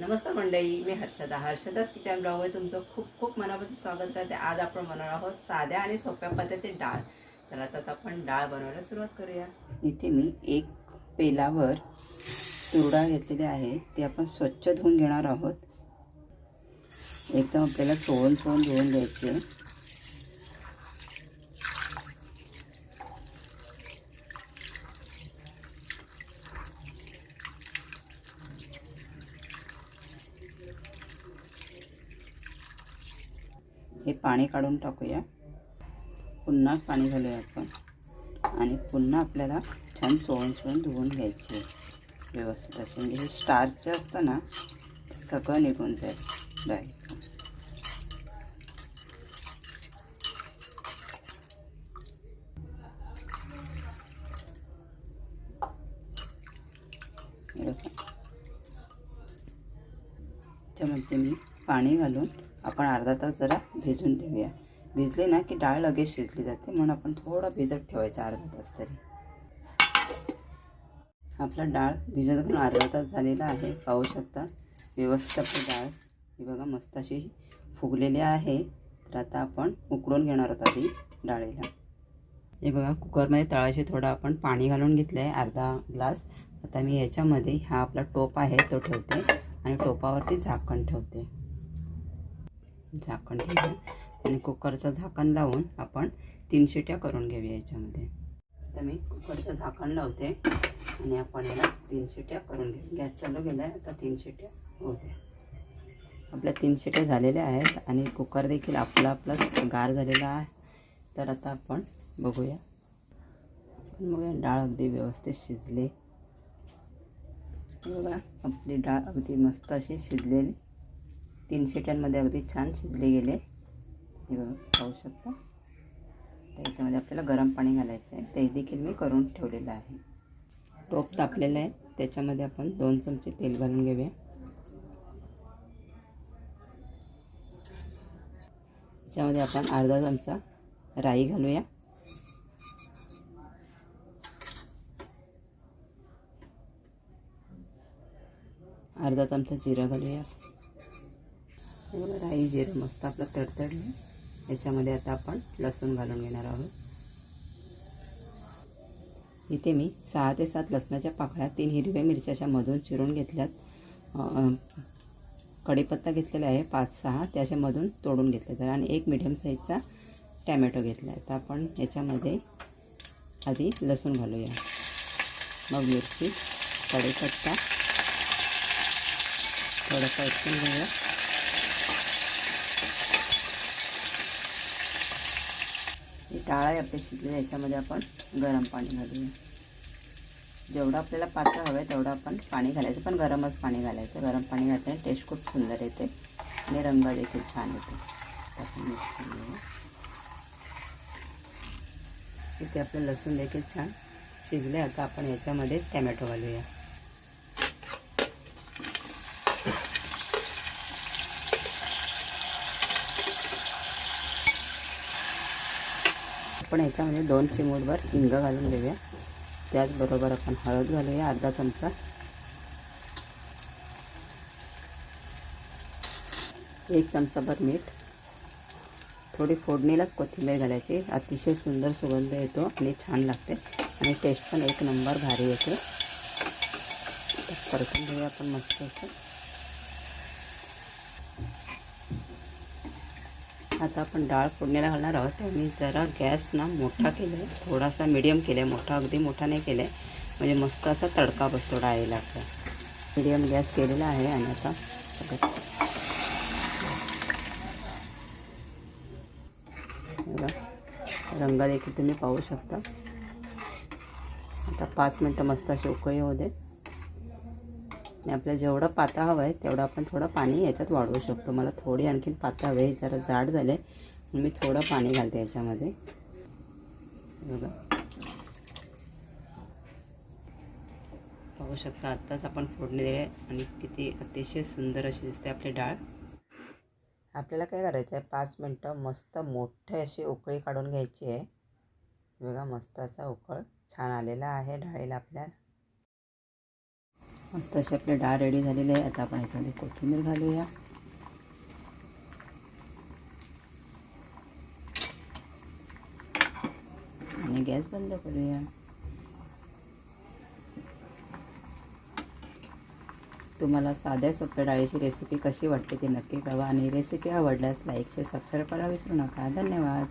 नमस्कार मंडळी, मी हर्षदास किचन ब्लॉगमध्ये तुमचं खूप खूप मनापासून स्वागत करते। आज आपण बनवणार आहोत साध्या आणि सोप्या पद्धतीने डाळ। चला आता आपण डाळ बनवायला सुरुवात करूया। इथे मी एक पेलावर तूर डाळ घेतलेली आहे, ती आपण स्वच्छ धुवून घेणार आहोत। एकदम आपल्याला चोळून धुवून घ्यायची आहे। हे पाणी काढून टाकूया, पुन्हा पाणी घालूया आपण आणि पुन्हा आपल्याला छान चोळून धुवून घ्यायचे व्यवस्थित असे, म्हणजे हे स्टार्च असतं ना सगळं निघून जाईल डाळीचं। त्याच्यामध्ये मी पाणी घालून आपण अर्धा तास जरा भिजून ठेवूया। भिजले ना की डाळ लगेच शिजली जाते, म्हणून आपण थोडं भिजत ठेवायचं अर्धा तास तरी। आपला डाळ भिजत घालून अर्धा तास झालेला आहे, पाहू शकता व्यवस्थित आपली डाळ ही बघा मस्त अशी फुगलेली आहे। तर आता आपण उकळून घेणार आहोत आधी डाळीला। हे बघा कुकरमध्ये तळाशी थोडं आपण पाणी घालून घेतलं आहे, अर्धा ग्लास। आता मी याच्यामध्ये हा आपला टोप आहे तो ठेवते आणि टोपावरती झाकण ठेवते। झाकण ठेवून आणि कुकरचं झाकण लावून आपण 3 शिट्या करून घेऊया याच्यामध्ये। आता मी कुकरचं झाकण लावते आणि आपण याला 3 शिट्या करून घेऊ। गॅस चालू केला आहे, आता 3 शिट्या होत्या। आपल्या 3 शिट्या झालेल्या आहेत आणि कुकर देखील आपला गार झालेला आहे। तर आता आपण बघूया, डाळ अगदी व्यवस्थित शिजली। बघा आपली डाळ अगदी मस्त अशी शिजलेली, 3 शिट्यांमध्ये अगदी छान शिजले गेले। हे बघा पाहू शकता। त्याच्यामध्ये आपल्याला गरम पाणी घालायचं आहे, ते देखील मी करून ठेवलेलं आहे। टोप तापलेलं आहे, त्याच्यामध्ये आपण 2 चमचे तेल घालून घेऊया। त्याच्यामध्ये आपण अर्धा चमचा राई घालूया, अर्धा चमचा जिरं घालूया। राई जिरं मस्त आपलं तडतडलं, याच्यामध्ये आता आपण लसूण घालून घेणार आहोत। इथे मी 6 ते 7 लसणाच्या पाकळ्या, 3 हिरव्या मिरच्या अशा मधून चिरून घेतल्यात। कढीपत्ता घेतलेला आहे 5-6, त्याच्या मधून तोडून घेतले आणि एक मीडियम साईजचा टॅमॅटो घेतला आहे। तर आपण याच्यामध्ये आधी लसूण घालूया, मग मिरची, कढीपत्ता थोडंसं उचलून घेऊया। डाळ आहे आपली शिजली, याच्यामध्ये आपण गरम पाणी घालूया। जेवढं आपल्याला पातळ हवं आहे तेवढं आपण पाणी घालायचं, पण गरमच पाणी घालायचं। गरम पाणी घातल्याने टेस्ट खूप सुंदर येते आणि रंग देखील छान येतो। आपण मिक्स करूया। इथे आपलं लसूण देखील छान शिजले, आता आपण याच्यामध्ये टॅमॅटो घालूया। आपण याच्यामध्ये 2 चिमूटभर हिंग घालून घेऊया। त्याचबरोबर आपण हळद घालूया अर्धा चमचा, 1 चमचाभर मीठ, थोडी फोडणीलाच कोथिंबीर घालायची, अतिशय सुंदर सुगंध येतो आणि छान लागते आणि टेस्ट पण एक नंबर भारी येते। परतून घेऊया आपण मस्त असं। आता आपण डाळ फोडणीला घालणार आहोत। मी जरा गॅस ना मोठा केला आहे, थोडासा मीडियम केला आहे, मोठा अगदी मोठा नाही केला आहे, म्हणजे मस्त असा तडका बसतो डाळीला आपला। मीडियम गॅस केलेला आहे आणि आता रंग देखील तुम्ही पाहू शकता। आता 5 मिनटं मस्त अशी उकळी होऊ दे आणि आपल्याला जेवढं पातळ हवं आहे तेवढं आपण थोडं पाणी याच्यात वाढवू शकतो। मला थोडी आणखीन पातळ हवे, जरा जाड झाले, मी थोडं पाणी घालते याच्यामध्ये। बघा पाहू शकता, आत्ताच आपण फोडणी दिली आणि किती अतिशय सुंदर अशी दिसते आपली डाळ। आपल्याला काय करायचं आहे, 5 मिनटं मस्त मोठे अशी उकळी काढून घ्यायची आहे। बघा मस्त असा उकळ छान आलेला आहे डाळीला आपल्या। मस्त अशी आपली डाळ रेडी झालेली आहे. आता आपण याच्यामध्ये कोथिंबीर घालूया. आणि गॅस बंद करूया. तुम्हाला साध्या सोप्या डाळीची रेसिपी कशी वाटते ते नक्की कळवा आणि रेसिपी आवडल्यास लाईक शेअर सबस्क्राईब करायला विसरू नका. धन्यवाद.